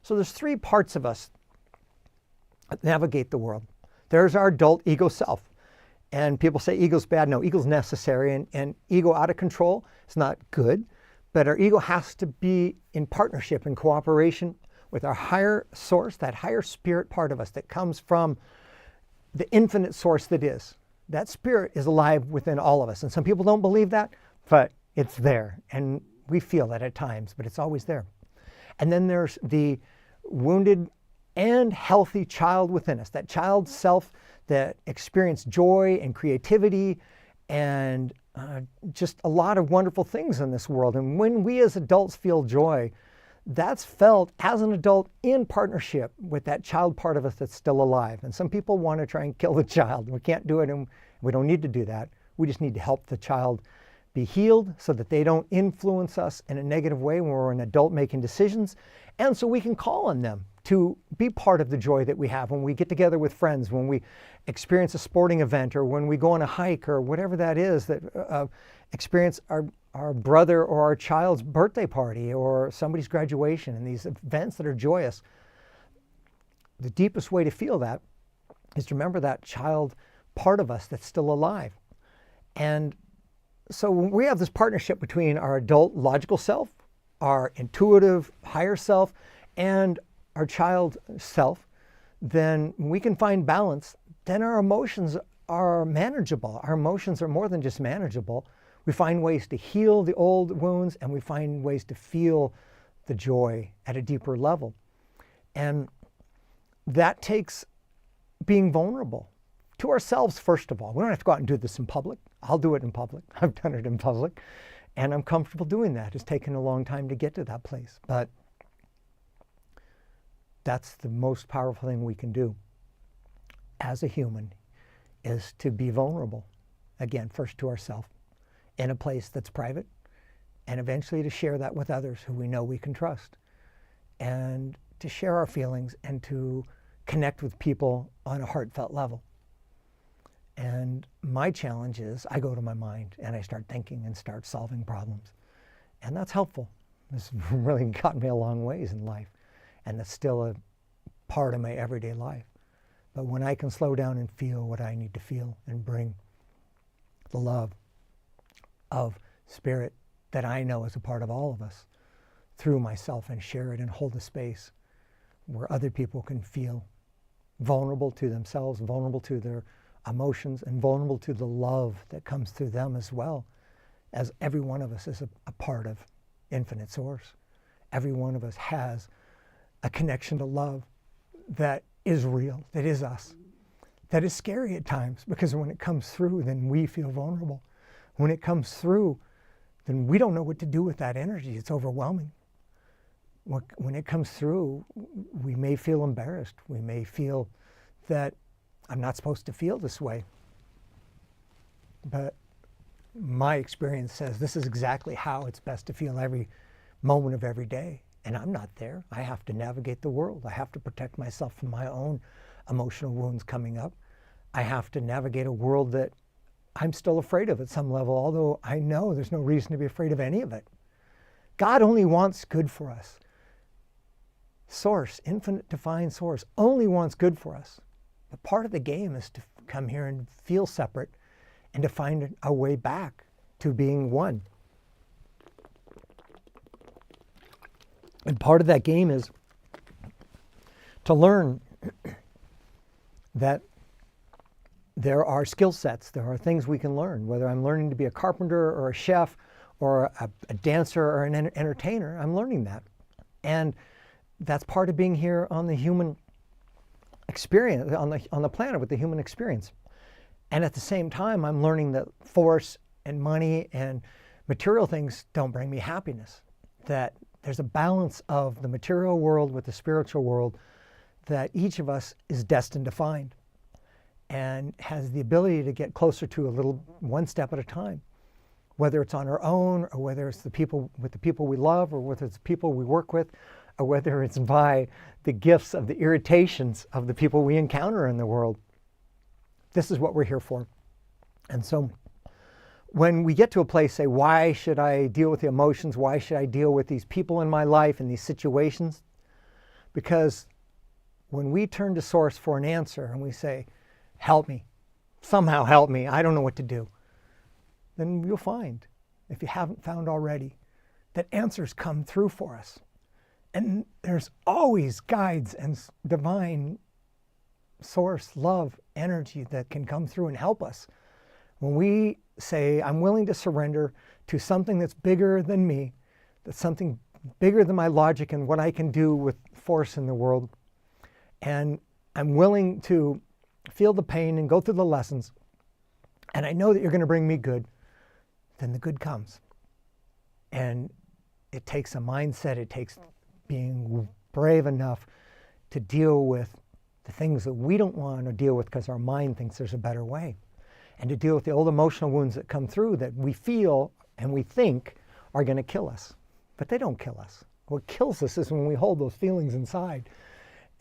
So there's 3 parts of us that navigate the world. There's our adult ego self. And people say ego's bad. No, ego's necessary. And ego out of control is not good. But our ego has to be in partnership and cooperation with our higher source, that higher spirit part of us that comes from the infinite source that is. That spirit is alive within all of us. And some people don't believe that, but it's there. And we feel that at times, but it's always there. And then there's the wounded and healthy child within us, that child self that experience joy and creativity and just a lot of wonderful things in this world. And when we as adults feel joy, that's felt as an adult in partnership with that child part of us that's still alive. And some people want to try and kill the child. We can't do it, and we don't need to do that. We just need to help the child be healed so that they don't influence us in a negative way when we're an adult making decisions. And so we can call on them to be part of the joy that we have when we get together with friends, when we experience a sporting event, or when we go on a hike, or whatever that is, that experience our brother or our child's birthday party or somebody's graduation, and these events that are joyous. The deepest way to feel that is to remember that child part of us that's still alive. And so when we have this partnership between our adult logical self, our intuitive higher self, and our child self, then we can find balance. Then our emotions are manageable. Our emotions are more than just manageable. We find ways to heal the old wounds, and we find ways to feel the joy at a deeper level. And that takes being vulnerable to ourselves, first of all. We don't have to go out and do this in public. I'll do it in public. I've done it in public, and I'm comfortable doing that. It's taken a long time to get to that place, but that's the most powerful thing we can do as a human, is to be vulnerable. Again, first to ourselves, in a place that's private, and eventually to share that with others who we know we can trust, and to share our feelings and to connect with people on a heartfelt level. And my challenge is I go to my mind and I start thinking and start solving problems. And that's helpful. It's really gotten me a long ways in life. And that's still a part of my everyday life. But when I can slow down and feel what I need to feel and bring the love of spirit that I know is a part of all of us through myself, and share it and hold a space where other people can feel vulnerable to themselves, vulnerable to their emotions, and vulnerable to the love that comes through them as well, as every one of us is a part of infinite source. Every one of us has a connection to love that is real, that is us, that is scary at times, because when it comes through, then we feel vulnerable. When it comes through, then we don't know what to do with that energy. It's overwhelming. When it comes through, we may feel embarrassed. We may feel that I'm not supposed to feel this way. But my experience says this is exactly how it's best to feel every moment of every day. And I'm not there. I have to navigate the world. I have to protect myself from my own emotional wounds coming up. I have to navigate a world that I'm still afraid of at some level, although I know there's no reason to be afraid of any of it. God only wants good for us. Source, infinite divine source, only wants good for us. But part of the game is to come here and feel separate and to find a way back to being one. And part of that game is to learn that there are skill sets, there are things we can learn. Whether I'm learning to be a carpenter or a chef or a dancer or an entertainer, I'm learning that. And that's part of being here on the human experience, on the planet with the human experience. And at the same time, I'm learning that force and money and material things don't bring me happiness. That there's a balance of the material world with the spiritual world that each of us is destined to find, and has the ability to get closer to a little, one step at a time, whether it's on our own, or whether it's the people we love, or whether it's the people we work with, or whether it's by the gifts of the irritations of the people we encounter in the world. This is what we're here for. And so when we get to a place, say, why should I deal with the emotions? Why should I deal with these people in my life and these situations? Because when we turn to Source for an answer and we say, help me, somehow help me. I don't know what to do. Then you'll find, if you haven't found already, that answers come through for us. And there's always guides and divine source, love, energy that can come through and help us. When we say, I'm willing to surrender to something that's bigger than me, that's something bigger than my logic and what I can do with force in the world, and I'm willing to feel the pain and go through the lessons, and I know that you're going to bring me good, then the good comes. And it takes a mindset, it takes being brave enough to deal with the things that we don't want to deal with because our mind thinks there's a better way. And to deal with the old emotional wounds that come through that we feel and we think are going to kill us. But they don't kill us. What kills us is when we hold those feelings inside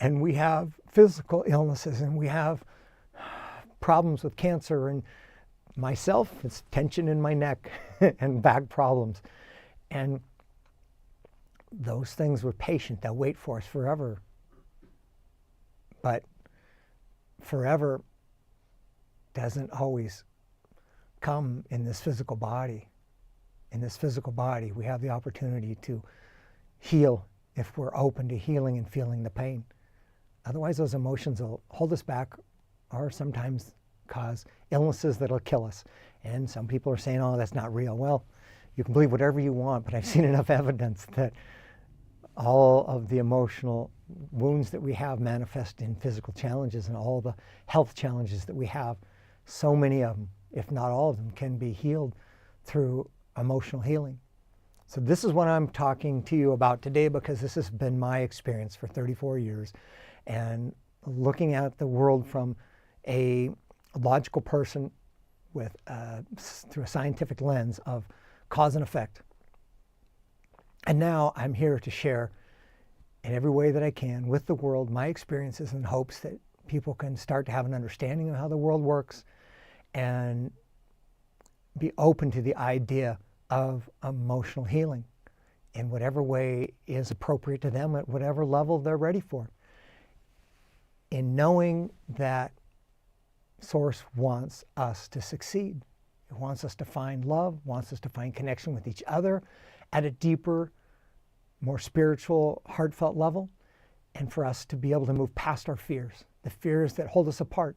and we have physical illnesses and we have problems with cancer, and myself, it's tension in my neck and back problems. And those things were patient. They'll wait for us forever. But forever doesn't always come in this physical body. In this physical body, we have the opportunity to heal if we're open to healing and feeling the pain. Otherwise, those emotions will hold us back or sometimes cause illnesses that'll kill us. And some people are saying, oh, that's not real. Well, you can believe whatever you want, but I've seen enough evidence that all of the emotional wounds that we have manifest in physical challenges, and all the health challenges that we have, so many of them, if not all of them, can be healed through emotional healing. So this is what I'm talking to you about today, because this has been my experience for 34 years. And looking at the world from a logical person with through a scientific lens of cause and effect. And now I'm here to share in every way that I can with the world my experiences, in hopes that people can start to have an understanding of how the world works and be open to the idea of emotional healing in whatever way is appropriate to them at whatever level they're ready for. In knowing that Source wants us to succeed. It wants us to find love, wants us to find connection with each other at a deeper, more spiritual, heartfelt level, and for us to be able to move past our fears, the fears that hold us apart.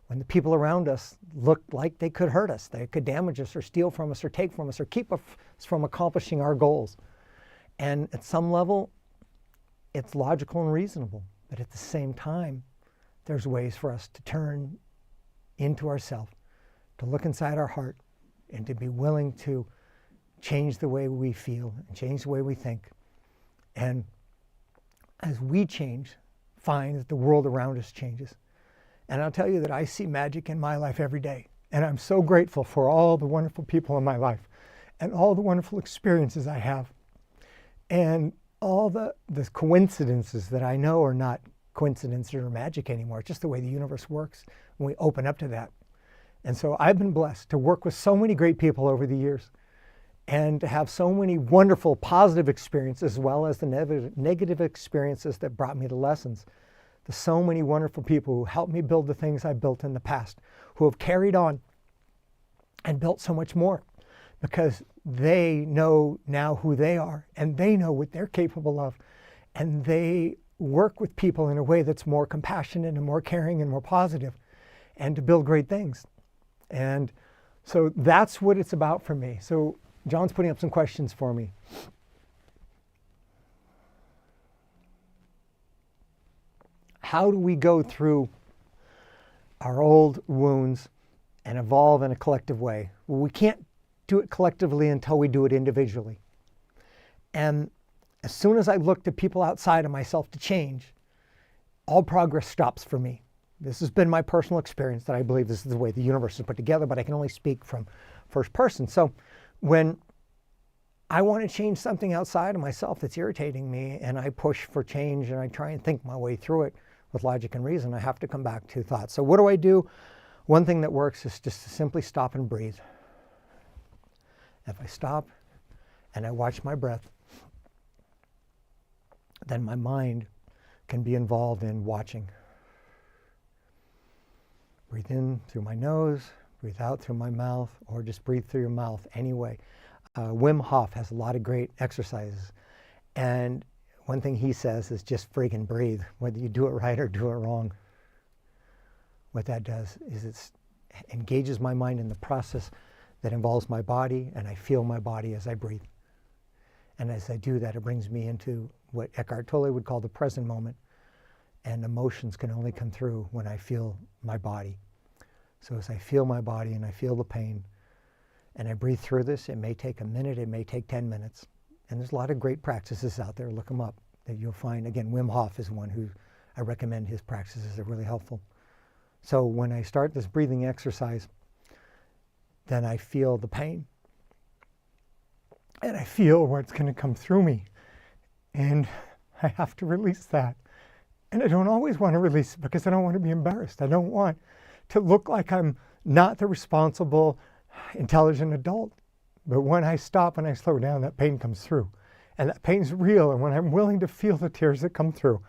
When the people around us look like they could hurt us, they could damage us or steal from us or take from us or keep us from accomplishing our goals. And at some level, it's logical and reasonable, but at the same time, there's ways for us to turn into ourselves, to look inside our heart, and to be willing to change the way we feel and change the way we think. And as we change, find that the world around us changes. And I'll tell you that I see magic in my life every day. And I'm so grateful for all the wonderful people in my life and all the wonderful experiences I have. And all the coincidences that I know are not coincidences or magic anymore. It's just the way the universe works when we open up to that. And so I've been blessed to work with so many great people over the years and to have so many wonderful positive experiences, as well as the negative experiences that brought me the lessons. There's so many wonderful people who helped me build the things I built in the past, who have carried on and built so much more, because they know now who they are and they know what they're capable of, and they work with people in a way that's more compassionate and more caring and more positive, and to build great things. And so that's what it's about for me. So John's putting up some questions for me. How do we go through our old wounds and evolve in a collective way? Well, we can't do it collectively until we do it individually. And as soon as I look to people outside of myself to change, all progress stops for me. This has been my personal experience, that I believe this is the way the universe is put together, but I can only speak from first person. So when I want to change something outside of myself that's irritating me, and I push for change and I try and think my way through it with logic and reason, I have to come back to thought. So what do? One thing that works is just to simply stop and breathe. If I stop and I watch my breath, then my mind can be involved in watching. breathe in through my nose, breathe out through my mouth, or just breathe through your mouth anyway. Wim Hof has a lot of great exercises. And one thing he says is just friggin' breathe, whether you do it right or do it wrong. What that does is it engages my mind in the process that involves my body, and I feel my body as I breathe. And as I do that, it brings me into what Eckhart Tolle would call the present moment. And emotions can only come through when I feel my body. So as I feel my body and I feel the pain, and I breathe through this, it may take a minute, it may take 10 minutes. And there's a lot of great practices out there, look them up, that you'll find. Again, Wim Hof is one who I recommend. His practices are really helpful. So when I start this breathing exercise, then I feel the pain. And I feel what's going to come through me. And I have to release that. And I don't always want to release it because I don't want to be embarrassed. I don't want to look like I'm not the responsible, intelligent adult. But when I stop and I slow down, that pain comes through. And that pain's real. And when I'm willing to feel the tears that come through,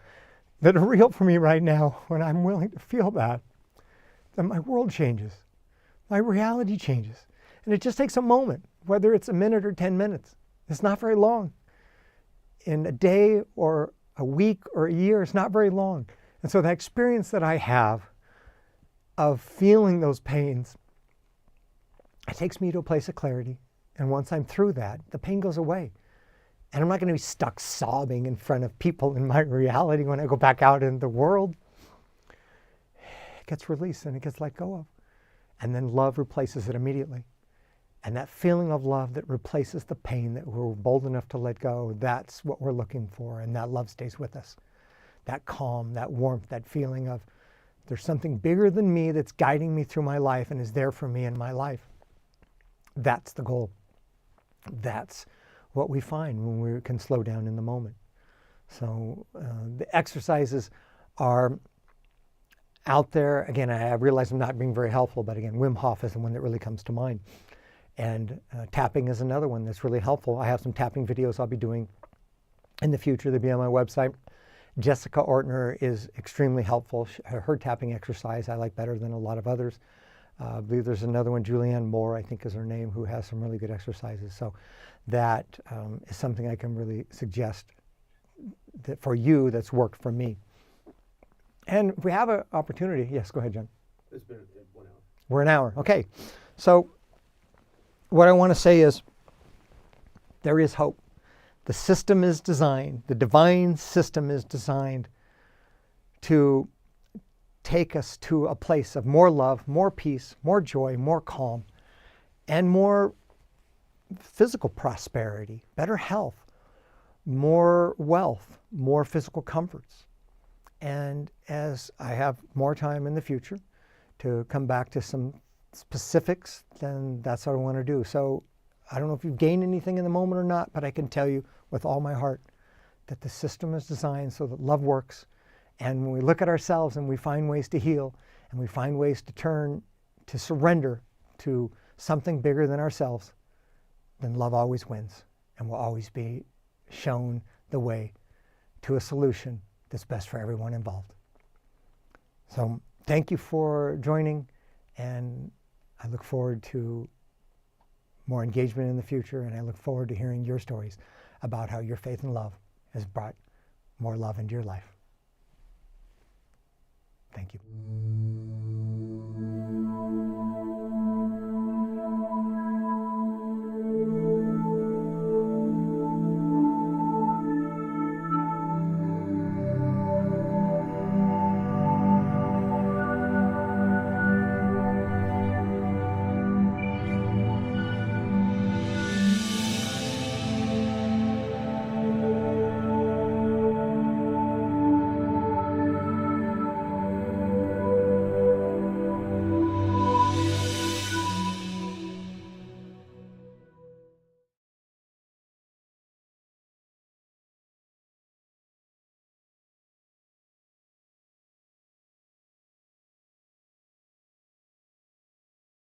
that are real for me right now, when I'm willing to feel that, then my world changes. My reality changes. And it just takes a moment, whether it's a minute or 10 minutes. It's not very long. In a day or a week or a year, it's not very long. And so that experience that I have of feeling those pains, it takes me to a place of clarity. And once I'm through that, the pain goes away. And I'm not going to be stuck sobbing in front of people in my reality when I go back out in the world. It gets released and it gets let go of. And then love replaces it immediately. And that feeling of love that replaces the pain that we're bold enough to let go, that's what we're looking for. And that love stays with us. That calm, that warmth, that feeling of there's something bigger than me that's guiding me through my life and is there for me in my life. That's the goal. That's what we find when we can slow down in the moment. So the exercises are out there. Again, I realize I'm not being very helpful, but again, Wim Hof is the one that really comes to mind. And tapping is another one that's really helpful. I have some tapping videos I'll be doing in the future. They'll be on my website. Jessica Ortner is extremely helpful. Her tapping exercise I like better than a lot of others. I believe there's another one, Julianne Moore, I think is her name, who has some really good exercises. So that is something I can really suggest that for you that's worked for me. And if we have an opportunity, yes, go ahead, John. It's been 1 hour. We're an hour, okay. So what I want to say is there is hope. The system is designed, the divine system is designed to take us to a place of more love, more peace, more joy, more calm, and more physical prosperity, better health, more wealth, more physical comforts. And as I have more time in the future to come back to some specifics, then that's what I want to do. So I don't know if you've gained anything in the moment or not, but I can tell you with all my heart that the system is designed so that love works. And when we look at ourselves and we find ways to heal and we find ways to turn, to surrender to something bigger than ourselves, then love always wins and will always be shown the way to a solution that's best for everyone involved. So thank you for joining, and I look forward to more engagement in the future, and I look forward to hearing your stories about how your faith and love has brought more love into your life. Thank you.